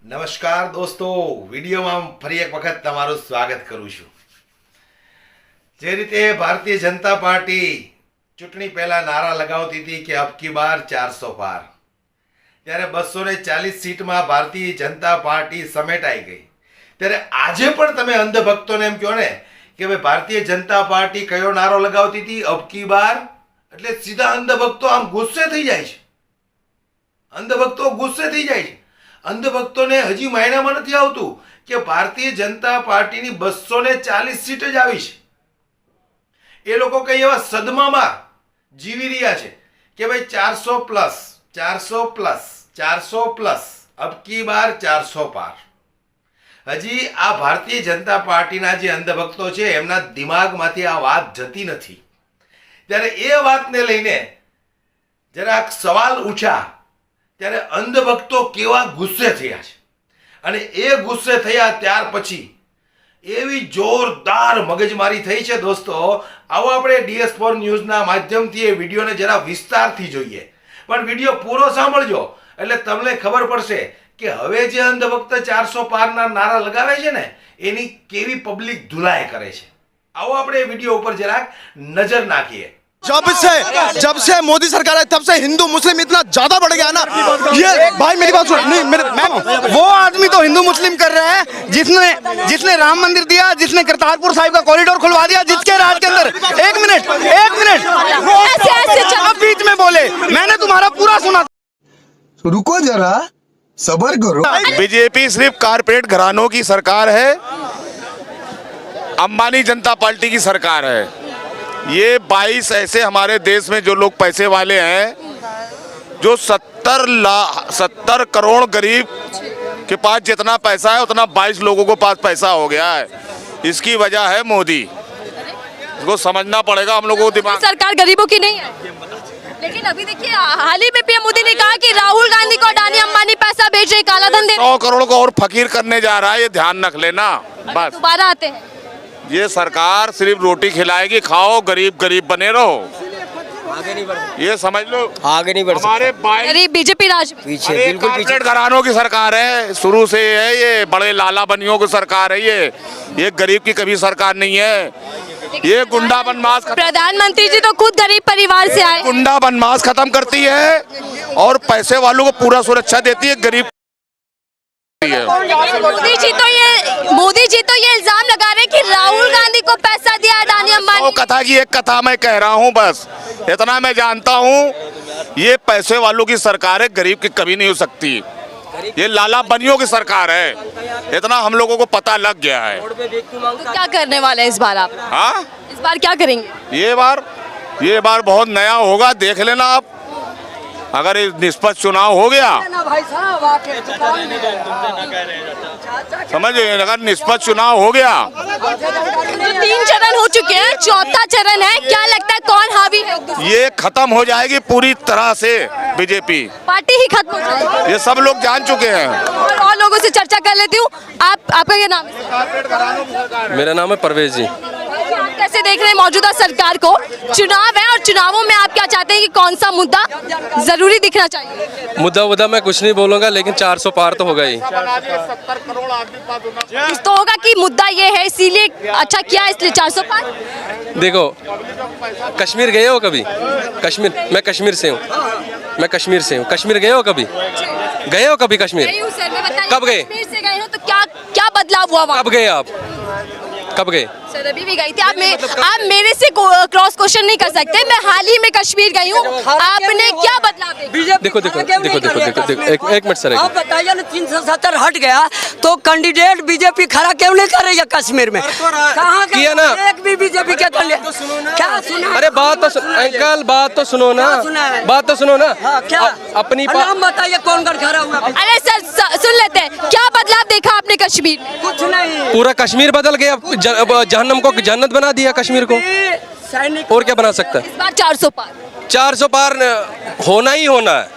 નમસ્કાર દોસ્તો, વિડીયોમાં ફરી એક વખત તમારું સ્વાગત કરું છું। જે રીતે ભારતીય જનતા પાર્ટી ચૂંટણી પહેલા નારા લગાવતી હતી કે અબ કી બાર 400 પાર, ત્યારે 240 સીટમાં ભારતીય જનતા પાર્ટી સમેટાઈ ગઈ। ત્યારે આજે પણ તમે અંધભક્તોને એમ કહો ને કે ભાઈ ભારતીય જનતા પાર્ટી કયો નારો લગાવતી હતી, અબ કી બાર, એટલે સીધા અંધભક્તો આમ ગુસ્સે થઈ જાય છે। અંધભક્તો ગુસ્સે થઈ જાય છે। અંધભક્તોને હજી માયનામાં નથી આવતું કે ભારતીય જનતા પાર્ટીની 240 સીટ જ આવી છે। એ લોકો કઈ એવા સદમામાં જીવી રહ્યા છે કે ભાઈ 400 પ્લસ 400 પ્લસ 400 પ્લસ, અબ કી બાર 400 પાર। હજી આ ભારતીય જનતા પાર્ટીના જે અંધભક્તો છે એમના દિમાગમાંથી આ વાત જતી નથી। ત્યારે એ વાતને લઈને જરાક સવાલ ઉઠ્યા ત્યારે અંધભક્તો કેવા ગુસ્સે થયા છે, અને એ ગુસ્સે થયા ત્યાર પછી એવી જોરદાર મગજમારી થઈ છે દોસ્તો। આવો આપણે DS4 ન્યૂઝના માધ્યમથી એ વિડીયોને જરા વિસ્તારથી જોઈએ, પણ વિડીયો પૂરો સાંભળજો એટલે તમને ખબર પડશે કે હવે જે અંધભક્ત 400 પારના નારા લગાવે છે ને એની કેવી પબ્લિક ધુલાય કરે છે। આવો આપણે એ વિડીયો ઉપર જરાક નજર નાખીએ। जब से मोदी सरकार है तब से हिंदू मुस्लिम इतना ज्यादा बढ़ गया ना। ये भाई मेरी बात सुन, नहीं मैम, वो आदमी तो हिंदू मुस्लिम कर रहे हैं जिसने राम मंदिर दिया, जिसने करतारपुर साहिब का कॉरिडोर खुलवा दिया, जिसके राज के अंदर एक मिनट आप बीच में बोले, मैंने तुम्हारा पूरा सुना। रुको जरा, सब्र करो। बीजेपी सिर्फ कारपोरेट घरानों की सरकार है, अंबानी जनता पार्टी की सरकार है। ये 22 ऐसे हमारे देश में जो लोग पैसे वाले हैं, जो 70 करोड़ गरीब के पास जितना पैसा है उतना 22 लोगों के पास पैसा हो गया है। इसकी वजह है मोदी। इसको समझना पड़ेगा हम लोगों को। दिमाग सरकार गरीबों की नहीं है, लेकिन अभी देखिए हाल ही में पीएम मोदी ने कहा कि राहुल गांधी को अडानी अंबानी पैसा बेच रहे, काला धन दे 100 करोड़ को और फकीर करने जा रहा है, ये ध्यान रख लेना। बस दोबारा आते हैं, ये सरकार सिर्फ रोटी खिलाएगी, खाओ, गरीब गरीब बने रहो, ये समझ लो। आगे नहीं बढ़ हमारे गरीब बीजेपी राज में पीछे कारपोरेट घरानों की सरकार है, शुरू से है। ये बड़े लाला बनियों की सरकार है। ये गरीब की कभी सरकार नहीं है। ये गुंडा बनमास प्रधानमंत्री जी तो खुद गरीब परिवार से आए। गुंडा बनमास खत्म करती है और पैसे वालों को पूरा सुरक्षा देती है, गरीब मोदी जी तो ये इल्जाम लगा रहे हैं कि राहुल गांधी को पैसा दिया अडानी अंबानी। कथा की एक कथा मैं कह रहा हूँ, बस इतना मैं जानता हूँ। ये पैसे वालों की सरकार है, गरीब की कभी नहीं हो सकती। ये लाला बनियों की सरकार है, इतना हम लोगों को पता लग गया है। तो क्या करने वाले हैं इस बार आप? हाँ, इस बार क्या करेंगे? ये बार बहुत नया होगा, देख लेना आप। अगर निष्पक्ष चुनाव हो गया, समझ, अगर निष्पक्ष चुनाव हो गया, तो 3 चरण हो चुके हैं, 4था चरण है, क्या लगता है कौन हावी है? ये खत्म हो जाएगी पूरी तरह से बीजेपी, पार्टी ही खत्म हो जाएगी, ये सब लोग जान चुके हैं। और लोगों से चर्चा कर लेती हूँ। आपका क्या नाम है? मेरा नाम है परवेज जी। आप कैसे देख रहे हैं मौजूदा सरकार को? चुनाव है और चुनावों में आप क्या चाहते हैं कि कौन सा मुद्दा जरूरी दिखना चाहिए? मुद्दा मैं कुछ नहीं बोलूंगा, लेकिन 400 पार तो होगा ही। कुछ तो होगा कि मुद्दा ये है इसीलिए अच्छा किया, इसलिए 400 पार। देखो, कश्मीर गए हो कभी? कश्मीर, मैं कश्मीर से हूँ। कश्मीर गए हो कभी? गए हो कभी कश्मीर? नहीं हूँ सर, मैं बताइए, कब गए? कश्मीर से गए हो तो क्या बदलाव हुआ वहाँ? कब गए आप? कब गए? सर अभी भी गई थी। आप मेरे से क्रॉस क्वेश्चन नहीं कर सकते। मैं हाल ही में कश्मीर गई हूँ, आपने क्या बदलाव देखा? देखो, एक मिनट सर, आप बताइए ना, 370 हट गया तो कैंडिडेट बीजेपी खड़ा क्यों नहीं कर रही है कश्मीर में? कहाँ किया ना? एक भी बीजेपी के क्या सुना? अरे बात तो अंकल, बात तो सुनो ना, बात तो सुनो ना। क्या अपनी नाम बताइए, कौन कर खड़ा हुआ? अरे सर सुन लेते हैं, क्या बदलाव देखा आपने कश्मीर में? कुछ नहीं, पूरा कश्मीर बदल गया, जहन्नम को जन्नत बना दिया कश्मीर को, सैनिक। और क्या बना सकता है? इस बार 400 पार। 400 पार होना ही होना है,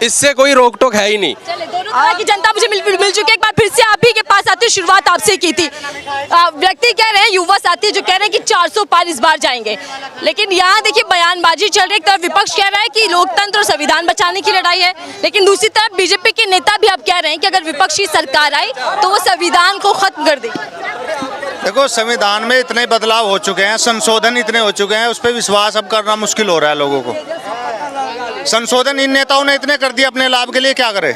इससे कोई रोक टोक है ही नहीं। चले, दोनों तरह की जनता मुझे मिल चुकी है। एक बार फिर से आप ही के पास आते तो शुरुआत आपसे की थी। व्यक्ति कह रहे हैं, युवा साथी जो कह रहे हैं कि 400 पार इस बार जाएंगे, लेकिन यहाँ देखिए बयानबाजी चल रही है। एक तरफ विपक्ष कह रहा है कि लोकतंत्र और संविधान बचाने की लड़ाई है, लेकिन दूसरी तरफ बीजेपी के नेता भी अब कह रहे हैं कि अगर विपक्ष की सरकार आई तो वो संविधान को खत्म कर देगी। देखो, संविधान में इतने बदलाव हो चुके हैं, संशोधन इतने हो चुके हैं, उस पर विश्वास अब करना मुश्किल हो रहा है लोगों को। संशोधन इन नेताओं ने इतने कर दिए अपने लाभ के लिए, क्या करे।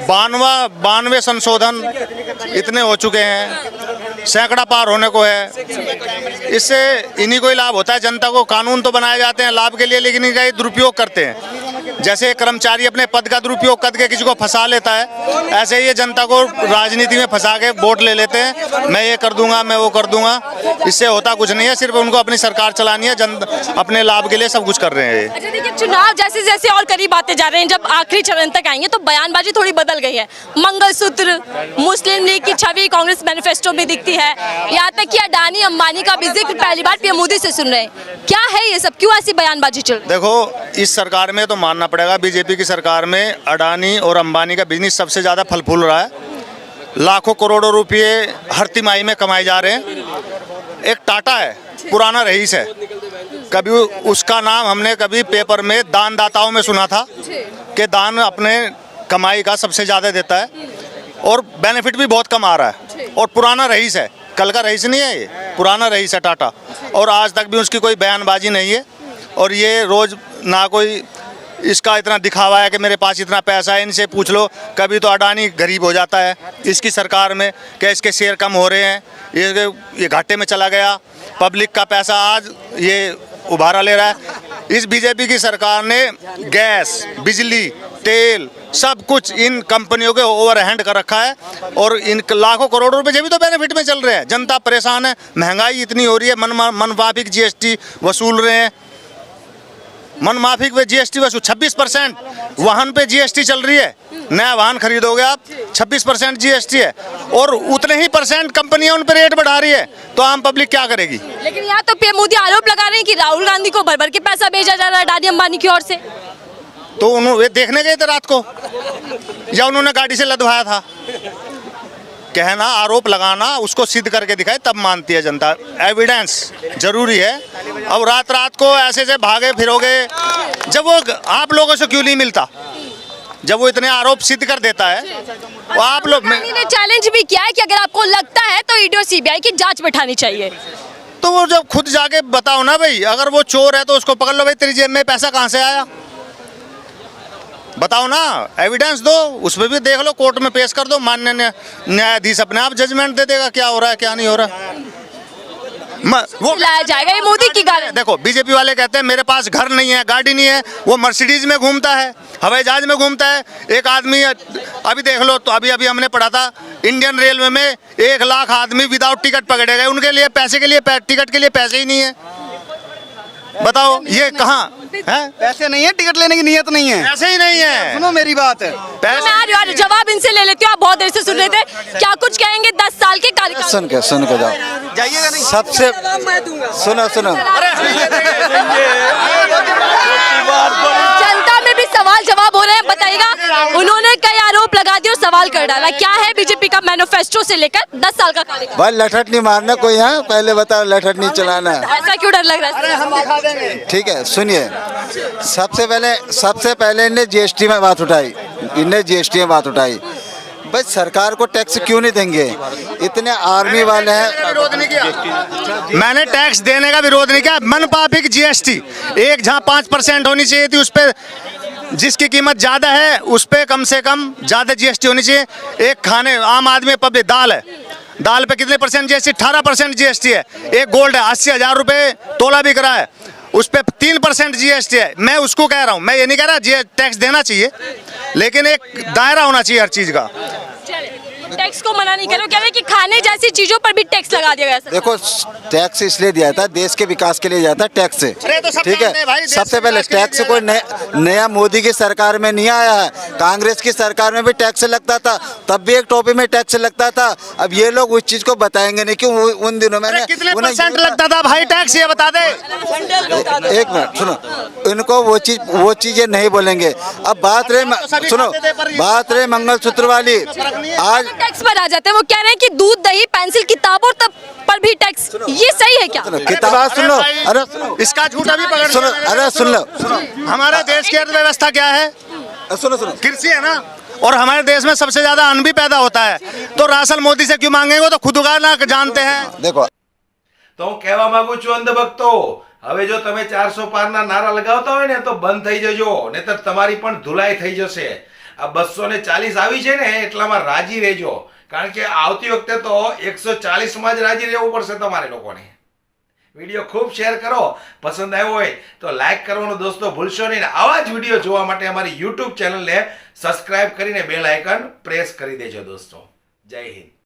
92 संशोधन इतने हो चुके हैं, सैकड़ा पार होने को है। इससे इन्हीं को ही लाभ होता है। जनता को कानून तो बनाए जाते हैं लाभ के लिए, लेकिन इनका ही दुरुपयोग करते हैं। जैसे कर्मचारी अपने पद का दुरुपयोग करके किसी को फंसा लेता है, ऐसे ही ये जनता को राजनीति में फंसा के वोट ले लेते हैं। मैं ये कर दूंगा, मैं वो कर दूंगा। इससे होता कुछ नहीं है, सिर्फ उनको अपनी सरकार चलानी है। अपने लाभ के लिए सब कुछ कर रहे हैं। अच्छा देखिए, चुनाव जैसे जैसे और करीब आते जा रहे हैं, जब आखिरी चरण तक आएंगे तो बयानबाजी थोड़ी बदल गई है। मंगलसूत्र, मुस्लिम लीग की छवि कांग्रेस मैनिफेस्टो में दिखती है, यहाँ तक कि अडानी अंबानी का भी जिक्र पहली बार पीएम मोदी से सुन रहे हैं। क्या है ये सब, क्यों ऐसी बयानबाजी चल रही है? देखो, इस सरकार में तो मानना पड़ेगा, बीजेपी की सरकार में अडानी और अंबानी का बिजनेस सबसे ज़्यादा फल फूल रहा है। लाखों करोड़ों रुपये हर तिमाही में कमाए जा रहे हैं। एक टाटा है, पुराना रईस है, कभी उसका नाम हमने कभी पेपर में दानदाताओं में सुना था कि दान अपने कमाई का सबसे ज़्यादा देता है और बेनिफिट भी बहुत कम आ रहा है। और पुराना रईस है, कल का रईस नहीं है, ये पुराना रईस है टाटा। और आज तक भी उसकी कोई बयानबाजी नहीं है। और ये रोज़ ना कोई इसका इतना दिखावा है कि मेरे पास इतना पैसा है। इनसे पूछ लो, कभी तो अडानी गरीब हो जाता है इसकी सरकार में, क्या इसके शेयर कम हो रहे हैं, ये घाटे में चला गया। पब्लिक का पैसा आज ये उभारा ले रहा है। इस बीजेपी की सरकार ने गैस, बिजली, तेल सब कुछ इन कंपनियों के ओवर हैंड कर रखा है। और इन लाखों करोड़ों रुपए जब भी तो बेनिफिट में चल रहे हैं। जनता परेशान है, महंगाई इतनी हो रही है, मनमाफिक जीएसटी वसूल रहे हैं। मनमाफिक पे जीएसटी वसूल 26%। वाहन पे जीएसटी चल रही है, नया वाहन खरीदोगे आप 26% जीएसटी है। और उतने ही परसेंट कंपनियां उन पर रेट बढ़ा रही है, तो आम पब्लिक क्या करेगी। लेकिन यहाँ तो पीएम मोदी आरोप लगा रहे हैं कि राहुल गांधी को भर भर के पैसा भेजा जा रहा है अडानी अंबानी की ओर से। तो उन्होंने देखने गए थे रात को, या उन्होंने गाड़ी से लदवाया था। कहना, आरोप लगाना, उसको सिद्ध करके दिखाए तब मानती है जनता। एविडेंस जरूरी है। अब रात रात को ऐसे से भागे फिरोगे, जब वो आप लोगों से क्यों नहीं मिलता, जब वो इतने आरोप सिद्ध कर देता है। वो आप लोग ने चैलेंज भी किया है कि अगर आपको लगता है तो ईडी और सीबीआई की जांच बैठानी चाहिए। तो वो जब खुद जाके बताओ ना भाई, अगर वो चोर है तो उसको पकड़ लो भाई, तेरी जेब में पैसा कहाँ से आया, बताओ ना, एविडेंस दो, उसमें भी देख लो, कोर्ट में पेश कर दो। माननीय न्यायाधीश अपने आप जजमेंट दे देगा क्या हो रहा है क्या नहीं हो रहा। वो लाया जाएगा, ये मोदी की गारंटी। देखो, बीजेपी वाले कहते हैं मेरे पास घर नहीं है, गाड़ी नहीं है, वो मर्सिडीज में घूमता है, हवाई जहाज में घूमता है। एक आदमी अभी देख लो, तो अभी हमने पढ़ा था, इंडियन रेलवे में 1 लाख आदमी विदाउट टिकट पकड़े गए। उनके लिए पैसे के लिए, टिकट के लिए पैसे ही नहीं है। बताओ ये कहाँ है? पैसे नहीं है, टिकट लेने की नीयत नहीं है, पैसे ही नहीं है। सुनो मेरी बात है, मैं जवाब इनसे ले लेती हूँ। आप बहुत देर से सुन रहे थे, क्या कुछ कहेंगे 10 साल के कार्यकाल? सुन के जाओ, जाइएगा नहीं। सबसे सुनो जनता में भी सवाल जवाब हो रहे हैं, बताइएगा। उन्होंने कई आरोप लगा दिए और सवाल कर डाला। क्या है बीजेपी का मैनिफेस्टो से लेकर 10 साल का कार्यकाल? भाई लठट नहीं मारना कोई, यहाँ पहले बताओ, लठट नहीं चलाना। ऐसा क्यों डर लग रहा है? हम दिखा देंगे। ठीक है, सुनिए, सबसे पहले इनने जीएसटी में बात उठाई। भाई सरकार को टैक्स क्यों नहीं देंगे, इतने आर्मी वाले हैं। विरोध नहीं किया मैंने, टैक्स देने का विरोध नहीं किया। मनमाफिक जीएसटी एक जहाँ 5% होनी चाहिए थी, उस पर जिसकी कीमत ज़्यादा है उस पर कम से कम ज़्यादा जीएसटी होनी चाहिए। एक खाने आम आदमी पब्लिक, दाल है, दाल पे कितने परसेंट जीएसटी? 18% जीएसटी है। एक गोल्ड है 80,000 रुपये तोला बिक रहा है, उस पर 3% जीएसटी है। मैं उसको कह रहा हूँ, मैं ये नहीं कह रहा टैक्स देना चाहिए, लेकिन एक दायरा होना चाहिए हर चीज़ का। टैक्स को मना नहीं कर रहे, कह रहे हैं कि खाने जैसी चीजों पर भी टैक्स लगा दिया गया है। देखो टैक्स इसलिए दिया था, देश के विकास के लिए जाता है टैक्स से, ठीक है। सबसे पहले टैक्स कोई नया मोदी की सरकार में नहीं आया है, कांग्रेस की सरकार में भी टैक्स लगता था, तब भी एक टोपी में टैक्स लगता था। अब ये लोग उस चीज को बताएंगे नहीं कि उन दिनों में कितने परसेंट लगता था भाई टैक्स, ये बता दे। एक मिनट सुनो, इनको वो चीजें नहीं बोलेंगे। अब बात रहे सुनो, बात रहे मंगलसूत्र वाली, आज टैक्स पर आ जाते हैं, वो कह रहे हैं कि दूध दही पेंसिल किताबों तक पर भी टैक्स, ये सही है क्या? किताब सुन लो, अरे इसका झूठा भी पकड़ सुनो, अरे सुन लो, हमारे देश की अर्थव्यवस्था क्या है? सुनो सुनो, कृषि है ना, और हमारे देश में सबसे ज्यादा अन्न भी पैदा होता है, तो राशन मोदी से क्यों मांगेंगे? वो तो खुद उगाना जानते हैं। देखो તો હું કહેવા માંગુ છું અંધભક્તો, હવે જો તમે 400 પારના નારા લગાવતા હોય ને તો બંધ થઈ જજો, નહીતર તમારી પણ ધુલાઈ થઈ જશે। આ 240 આવી છે ને એટલામાં રાજી રહેજો, કારણ કે આવતી વખતે તો 140 માં જ રાજી રહેવું પડશે તમારે લોકોને। વિડીયો ખૂબ શેર કરો, પસંદ આવ્યો હોય તો લાઈક કરવાનું દોસ્તો ભૂલશો નહીં। આવા જ વિડીયો જોવા માટે અમારી YouTube ચેનલને સબસ્ક્રાઇબ કરીને બેલ આઇકન પ્રેસ કરી દેજો દોસ્તો। જય હિન્દ।